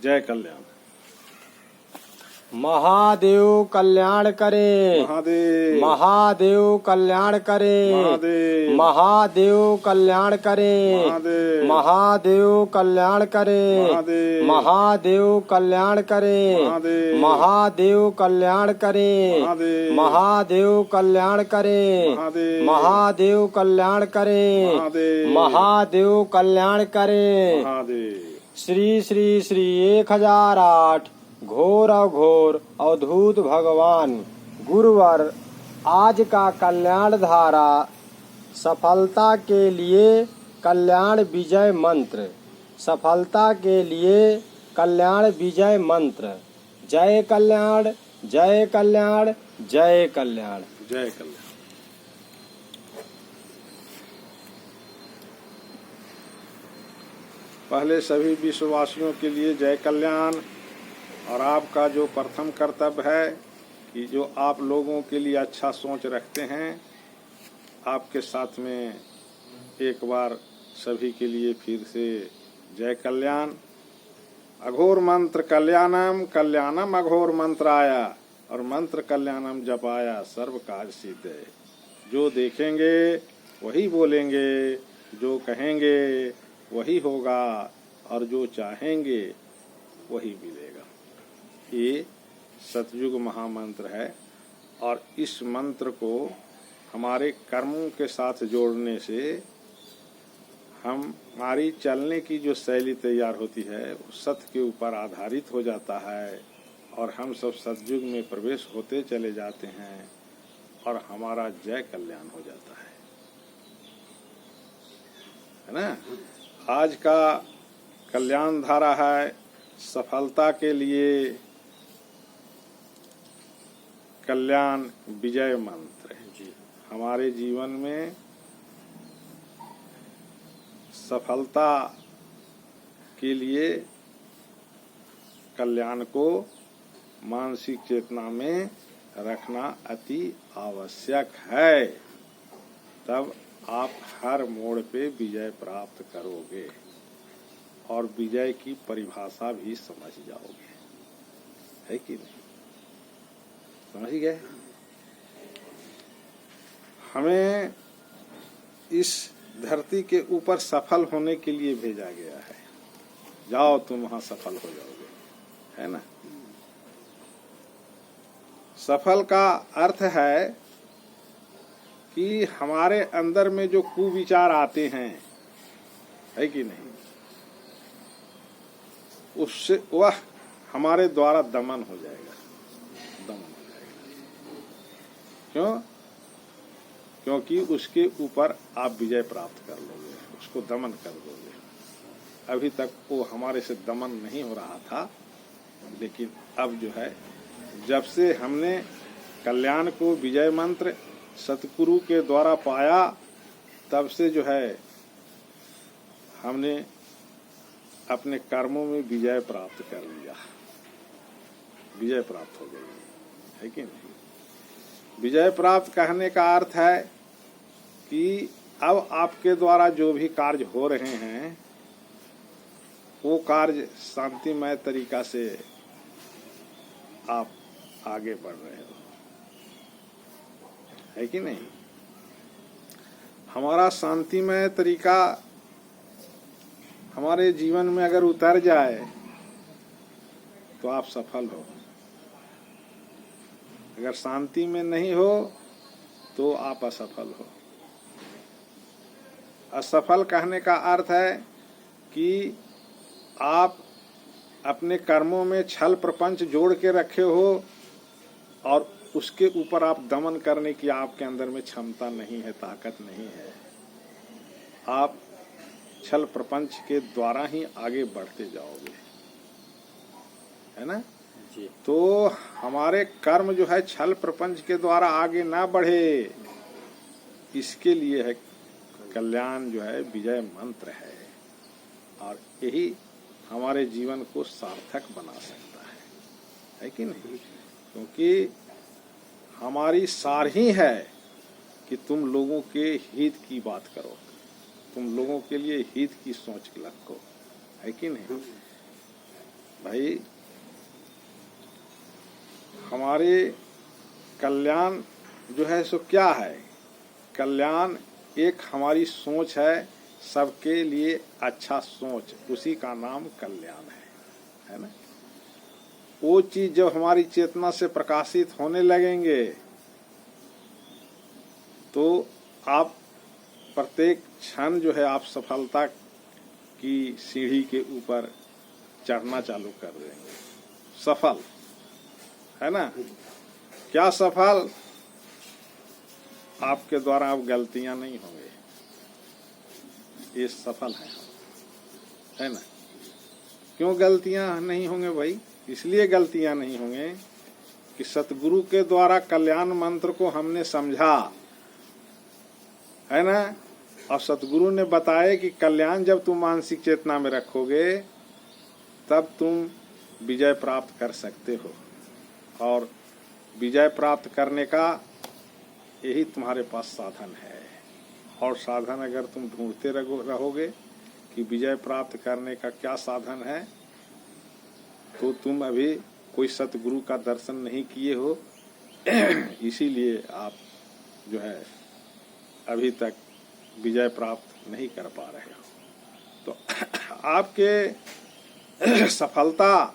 जय कल्याण। महादेव कल्याण करे, महादेव महादेव कल्याण करे, महादेव महादेव कल्याण करे, महादेव महादेव कल्याण करे, महादेव महादेव कल्याण करे, महादेव महादेव कल्याण करे, महादेव महादेव कल्याण करे, महादेव महादेव कल्याण करे, महादेव महादेव कल्याण करे। महादेव। श्री श्री श्री 1008 घोर अघोर अवधूत भगवान गुरुवर आज का कल्याण धारा सफलता के लिए कल्याण विजय मंत्र, सफलता के लिए कल्याण विजय मंत्र। जय कल्याण जय कल्याण जय कल्याण जय कल्याण। पहले सभी विश्ववासियों के लिए जय कल्याण। और आपका जो प्रथम कर्तव्य है कि जो आप लोगों के लिए अच्छा सोच रखते हैं, आपके साथ में एक बार सभी के लिए फिर से जय कल्याण। अघोर मंत्र कल्याणम, कल्याणम अघोर मंत्र आया और मंत्र कल्याणम जपाया सर्व कार्य सिद्ध है। जो देखेंगे वही बोलेंगे, जो कहेंगे वही होगा और जो चाहेंगे वही मिलेगा। ये सतयुग महामंत्र है और इस मंत्र को हमारे कर्मों के साथ जोड़ने से हमारी चलने की जो शैली तैयार होती है वो सत्य के ऊपर आधारित हो जाता है और हम सब सतयुग में प्रवेश होते चले जाते हैं और हमारा जय कल्याण हो जाता है ना। आज का कल्याण धारा है सफलता के लिए कल्याण विजय मंत्र। हमारे जीवन में सफलता के लिए कल्याण को मानसिक चेतना में रखना अति आवश्यक है। तब आप हर मोड़ पे विजय प्राप्त करोगे और विजय की परिभाषा भी समझ जाओगे, है कि नहीं? समझ गए? हमें इस धरती के ऊपर सफल होने के लिए भेजा गया है। जाओ तुम वहां सफल हो जाओगे, है ना। सफल का अर्थ है कि हमारे अंदर में जो कुविचार आते हैं, है कि नहीं, उससे वह हमारे द्वारा दमन हो जाएगा, दमन हो जाएगा। क्यों? क्योंकि उसके ऊपर आप विजय प्राप्त कर लोगे, उसको दमन कर दोगे। अभी तक वो हमारे से दमन नहीं हो रहा था, लेकिन अब जो है, जब से हमने कल्याण को विजय मंत्र सतगुरु के द्वारा पाया, तब से जो है हमने अपने कर्मों में विजय प्राप्त कर लिया, विजय प्राप्त हो गई, है कि नहीं। विजय प्राप्त कहने का अर्थ है कि अब आपके द्वारा जो भी कार्य हो रहे हैं वो कार्य शांतिमय तरीका से आप आगे बढ़ रहे हो, है कि नहीं। हमारा शांतिमय तरीका हमारे जीवन में अगर उतर जाए तो आप सफल हो। अगर शांति में नहीं हो तो आप असफल हो। असफल कहने का अर्थ है कि आप अपने कर्मों में छल प्रपंच जोड़ के रखे हो और उसके ऊपर आप दमन करने की आपके अंदर में क्षमता नहीं है, ताकत नहीं है। आप छल प्रपंच के द्वारा ही आगे बढ़ते जाओगे, है ना जी। तो हमारे कर्म जो है छल प्रपंच के द्वारा आगे ना बढ़े, इसके लिए है कल्याण जो है विजय मंत्र है और यही हमारे जीवन को सार्थक बना सकता है कि नहीं। क्योंकि हमारी सार ही है कि तुम लोगों के हित की बात करो, तुम लोगों के लिए हित की सोच रखो, है कि नहीं। भाई हमारे कल्याण जो है सो क्या है? कल्याण एक हमारी सोच है, सबके लिए अच्छा सोच, उसी का नाम कल्याण है ना? वो चीज जब हमारी चेतना से प्रकाशित होने लगेंगे तो आप प्रत्येक क्षण जो है आप सफलता की सीढ़ी के ऊपर चढ़ना चालू कर देंगे। सफल है ना? क्या सफल? आपके द्वारा अब गलतियां नहीं होंगे, ये सफल है ना? क्यों गलतियां नहीं होंगे भाई? इसलिए गलतियां नहीं होंगे कि सतगुरु के द्वारा कल्याण मंत्र को हमने समझा, है ना? और सतगुरु ने बताया कि कल्याण जब तुम मानसिक चेतना में रखोगे तब तुम विजय प्राप्त कर सकते हो, और विजय प्राप्त करने का यही तुम्हारे पास साधन है। और साधन अगर तुम ढूंढते रहोगे कि विजय प्राप्त करने का क्या साधन है, तो तुम अभी कोई सतगुरु का दर्शन नहीं किए हो, इसीलिए आप जो है अभी तक विजय प्राप्त नहीं कर पा रहे हो। तो आपके सफलता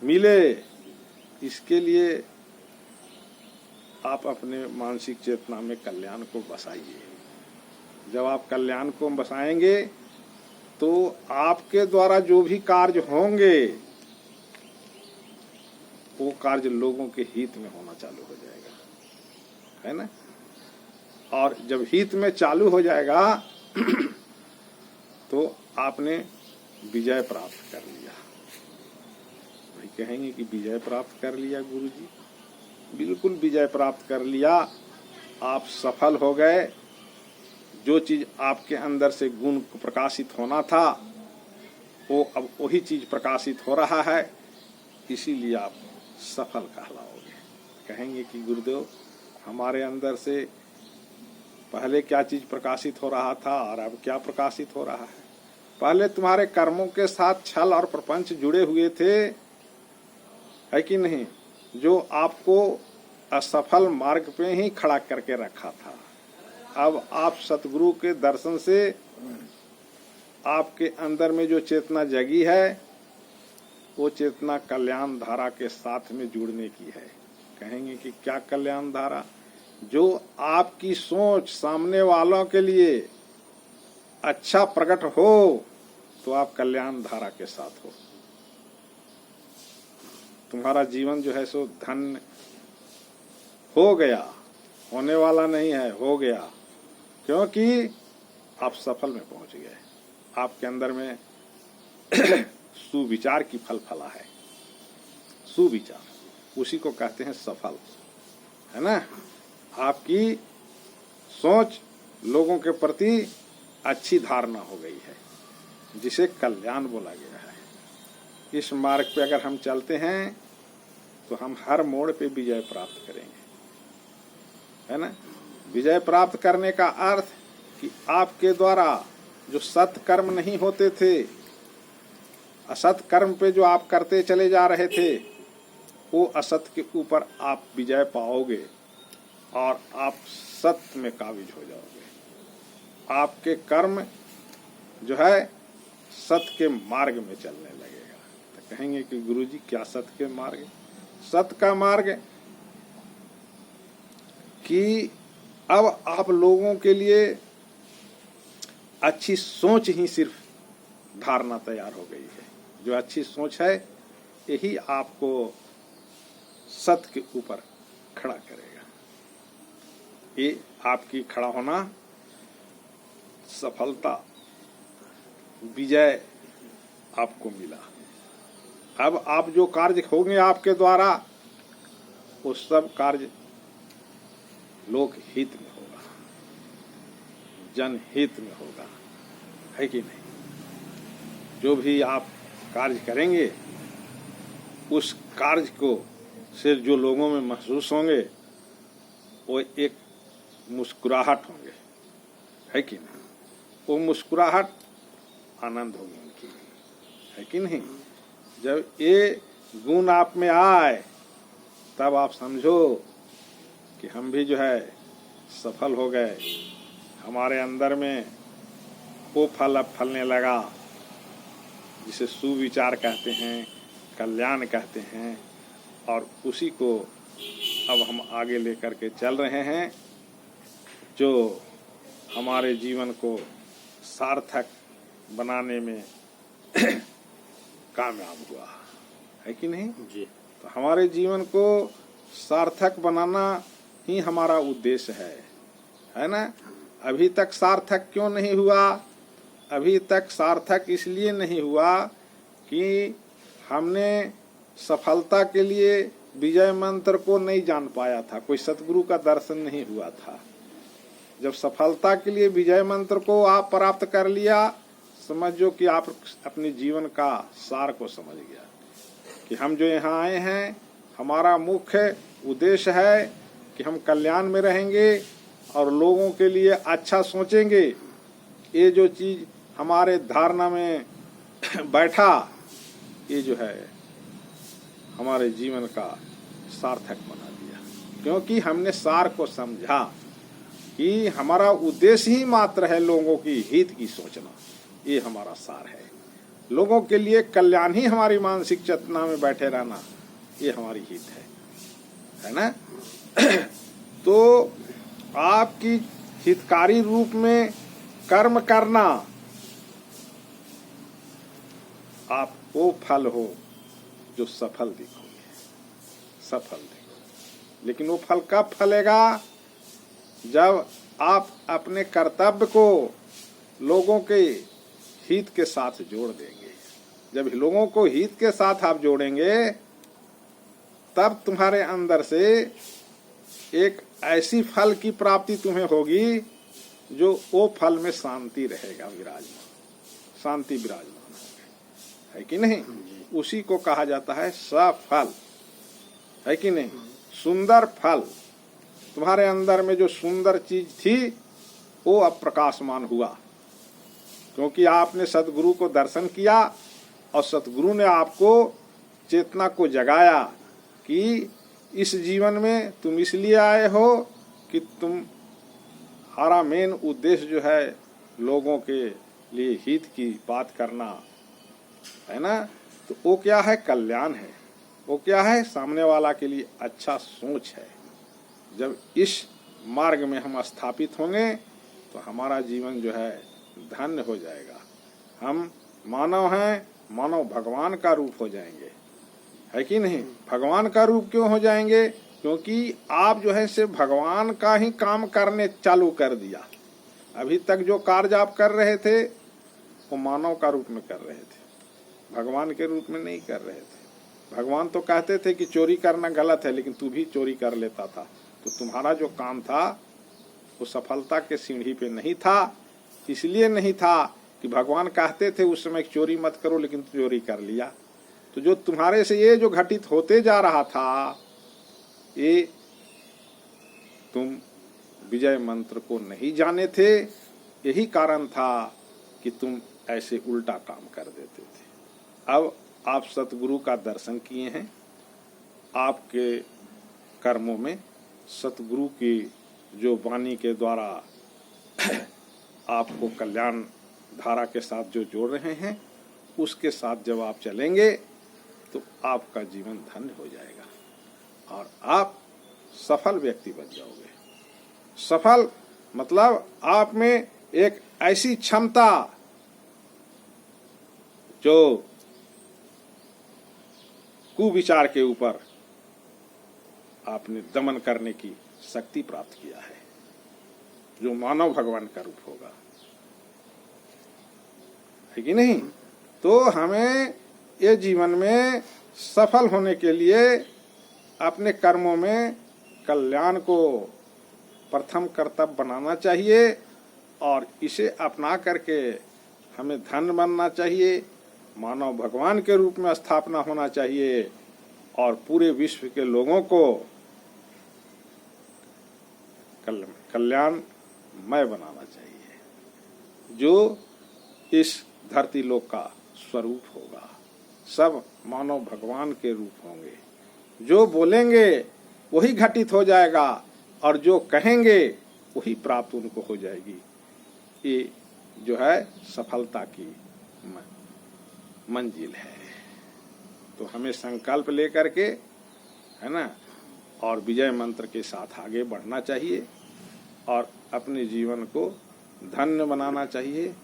मिले इसके लिए आप अपने मानसिक चेतना में कल्याण को बसाइए। जब आप कल्याण को बसाएंगे तो आपके द्वारा जो भी कार्य होंगे वो कार्य लोगों के हित में होना चालू हो जाएगा, है ना? और जब हित में चालू हो जाएगा तो आपने विजय प्राप्त कर लिया। भाई कहेंगे कि विजय प्राप्त कर लिया गुरुजी? बिल्कुल विजय प्राप्त कर लिया, आप सफल हो गए। जो चीज आपके अंदर से गुण प्रकाशित होना था वो अब वही चीज प्रकाशित हो रहा है, इसीलिए आप सफल कहलाओगे। कहेंगे कि गुरुदेव हमारे अंदर से पहले क्या चीज प्रकाशित हो रहा था और अब क्या प्रकाशित हो रहा है? पहले तुम्हारे कर्मों के साथ छल और प्रपंच जुड़े हुए थे, है कि नहीं, जो आपको असफल मार्ग पे ही खड़ा करके रखा था। अब आप सतगुरु के दर्शन से आपके अंदर में जो चेतना जगी है वो चेतना कल्याण धारा के साथ में जुड़ने की है। कहेंगे कि क्या कल्याण धारा? जो आपकी सोच सामने वालों के लिए अच्छा प्रकट हो तो आप कल्याण धारा के साथ हो। तुम्हारा जीवन जो है सो धन्य हो गया, होने वाला नहीं है, हो गया, क्योंकि आप सफल में पहुंच गए। आपके अंदर में सुविचार की फल फला है। सुविचार उसी को कहते हैं सफल, है ना? आपकी सोच लोगों के प्रति अच्छी धारणा हो गई है, जिसे कल्याण बोला गया है। इस मार्ग पे अगर हम चलते हैं तो हम हर मोड़ पे विजय प्राप्त करेंगे, है ना? विजय प्राप्त करने का अर्थ कि आपके द्वारा जो सत कर्म नहीं होते थे, असत कर्म पे जो आप करते चले जा रहे थे, वो असत के ऊपर आप विजय पाओगे और आप सत्य में काबिज हो जाओगे। आपके कर्म जो है सत्य के मार्ग में चलने लगेगा। तो कहेंगे कि गुरुजी क्या सत्य के मार्ग? सत्य का मार्ग कि अब आप लोगों के लिए अच्छी सोच ही सिर्फ धारणा तैयार हो गई है। जो अच्छी सोच है यही आपको सत्य के ऊपर खड़ा करेगा। ये आपकी खड़ा होना सफलता, विजय आपको मिला। अब आप जो कार्य होंगे आपके द्वारा वो सब कार्य लोक हित में होगा, जनहित में होगा, है कि नहीं? जो भी आप कार्य करेंगे उस कार्य को से जो लोगों में महसूस होंगे वो एक मुस्कुराहट होंगे, है कि नहीं? वो मुस्कुराहट आनंद होगी उनकी, है कि नहीं? जब ये गुण आप में आए तब आप समझो कि हम भी जो है सफल हो गए। हमारे अंदर में वो फल अब फलने लगा जिसे सुविचार कहते हैं, कल्याण कहते हैं, और उसी को अब हम आगे लेकर के चल रहे हैं, जो हमारे जीवन को सार्थक बनाने में कामयाब हुआ है कि नहीं जी। तो हमारे जीवन को सार्थक बनाना ही हमारा उद्देश्य है ना। अभी तक सार्थक क्यों नहीं हुआ? अभी तक सार्थक इसलिए नहीं हुआ कि हमने सफलता के लिए विजय मंत्र को नहीं जान पाया था, कोई सतगुरु का दर्शन नहीं हुआ था। जब सफलता के लिए विजय मंत्र को आप प्राप्त कर लिया, समझो कि आप अपने जीवन का सार को समझ गया कि हम जो यहाँ आए हैं, हमारा मुख्य उद्देश्य है कि हम कल्याण में रहेंगे और लोगों के लिए अच्छा सोचेंगे। ये जो चीज हमारे धारणा में बैठा, ये जो है हमारे जीवन का सार्थक बना दिया, क्योंकि हमने सार को समझा कि हमारा उद्देश्य ही मात्र है लोगों की हित की सोचना। ये हमारा सार है, लोगों के लिए कल्याण ही हमारी मानसिक चेतना में बैठे रहना, ये हमारी हित है ना। तो आपकी हितकारी रूप में कर्म करना, आप वो फल हो जो सफल दिखोगे, सफल दिखोगे। लेकिन वो फल कब फलेगा? जब आप अपने कर्तव्य को लोगों के हित के साथ जोड़ देंगे। जब लोगों को हित के साथ आप जोड़ेंगे, तब तुम्हारे अंदर से एक ऐसी फल की प्राप्ति तुम्हें होगी जो वो फल में शांति रहेगा, विराजमान, शांति विराजमान है कि नहीं। उसी को कहा जाता है सफल, है कि नहीं। सुंदर फल, तुम्हारे अंदर में जो सुंदर चीज थी वो अब प्रकाशमान हुआ, क्योंकि आपने सतगुरु को दर्शन किया और सतगुरु ने आपको चेतना को जगाया कि इस जीवन में तुम इसलिए आए हो कि तुम्हारा मेन उद्देश्य जो है लोगों के लिए हित की बात करना है ना। तो वो क्या है? कल्याण है। वो क्या है? सामने वाला के लिए अच्छा सोच है। जब इस मार्ग में हम स्थापित होंगे तो हमारा जीवन जो है धन्य हो जाएगा। हम मानव हैं, मानव भगवान का रूप हो जाएंगे, है कि नहीं। भगवान का रूप क्यों हो जाएंगे? क्योंकि आप जो है से भगवान का ही काम करने चालू कर दिया। अभी तक जो कार्य आप कर रहे थे वो मानव का रूप में कर रहे थे, भगवान के रूप में नहीं कर रहे थे। भगवान तो कहते थे कि चोरी करना गलत है, लेकिन तू भी चोरी कर लेता था। तो तुम्हारा जो काम था वो सफलता के सीढ़ी पे नहीं था। इसलिए नहीं था कि भगवान कहते थे उस समय चोरी मत करो, लेकिन चोरी कर लिया। तो जो तुम्हारे से ये जो घटित होते जा रहा था, ये तुम विजय मंत्र को नहीं जाने थे। यही कारण था कि तुम ऐसे उल्टा काम कर देते थे। अब आप सतगुरु का दर्शन किए हैं, आपके कर्मों में सतगुरु की जो वाणी के द्वारा आपको कल्याण धारा के साथ जो जोड़ रहे हैं, उसके साथ जब आप चलेंगे तो आपका जीवन धन्य हो जाएगा और आप सफल व्यक्ति बन जाओगे। सफल मतलब आप में एक ऐसी क्षमता जो कुविचार के ऊपर आपने दमन करने की शक्ति प्राप्त किया है, जो मानव भगवान का रूप होगा, है कि नहीं। तो हमें ये जीवन में सफल होने के लिए अपने कर्मों में कल्याण को प्रथम कर्तव्य बनाना चाहिए और इसे अपना करके हमें धन्य बनना चाहिए, मानव भगवान के रूप में स्थापना होना चाहिए और पूरे विश्व के लोगों को कल्याणमय बनाना चाहिए, जो इस धरती लोक का स्वरूप होगा, सब मानव भगवान के रूप होंगे। जो बोलेंगे वही घटित हो जाएगा और जो कहेंगे वही प्राप्त उनको हो जाएगी। ये जो है सफलता की मंजिल है। तो हमें संकल्प लेकर के, है ना, और विजय मंत्र के साथ आगे बढ़ना चाहिए और अपने जीवन को धन्य बनाना चाहिए,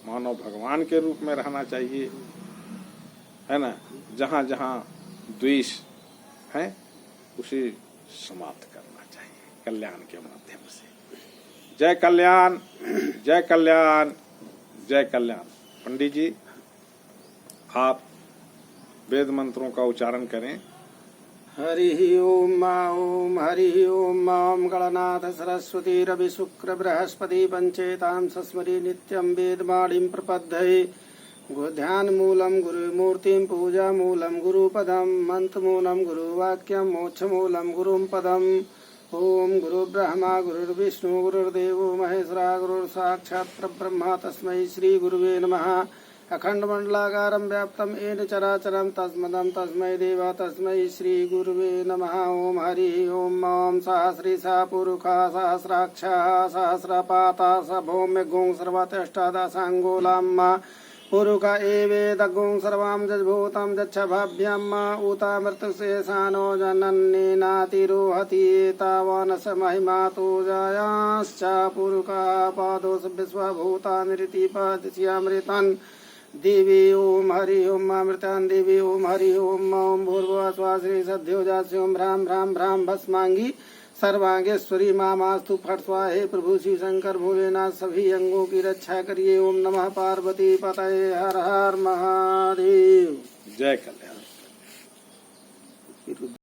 मानव भगवान के रूप में रहना चाहिए, है ना। जहाँ जहाँ द्वेष है उसे समाप्त करना चाहिए कल्याण के माध्यम से। जय कल्याण, जय कल्याण, जय कल्याण। पंडित जी आप वेद मंत्रों का उच्चारण करें। हरि ओम हरि ओम गणनाथ सरस्वती रवि शुक्र बृहस्पति पंचेतां सस्मरी नित्यं वेदवाणीं प्रपद्धये। ध्यान मूलम गुरुमूर्तिं पूजा मूलम गुरुपदम मंत्र मूलम गुरुवाक्यम मोक्ष मूलम गुरुं पदम। ओम गुरु ब्रह्मा गुरुर्विष्णु गुरुर्देवो महेश्वरा गुरुर्साक्षात् परब्रह्म तस्मै श्री गुरुवे नमः। अखंड मंडलाकारं व्याप्तं येन चराचरं तस्मदं तस्मै देवा तस्मै श्री गुरुवे नमः। ओम हरि ओम सहस्रीसा पुरुषा सहस्राक्षः सहस्रपाता स भौम्य गुं सर्वतिष्ठदशाङ्गुलं पुरुष एवेदगुं सर्वां जज्भूतं जच्छ भाभ्यम् उतामृतशेषानो जनन्नेनातिरोहति एतावानस महिमा तु जायाश्च पुरुषः पादोष विश्वभूतानिरितिपदिश्यामृतन्। देवी ओम हरि ओम अमृतान देवी ओम हरि ओम ओम भूर्भुवः स्वः श्री सद्यो जास्योम भ्राम भ्राम भ्राम भस्मांगी सर्वांगेश्वरी मामास्तु फट स्वाहा। हे प्रभु शिव शंकर भोलेनाथ सभी अंगों की रक्षा करिए। ओम नमः पार्वती पतये हर हर महादेव। जय कल्याण।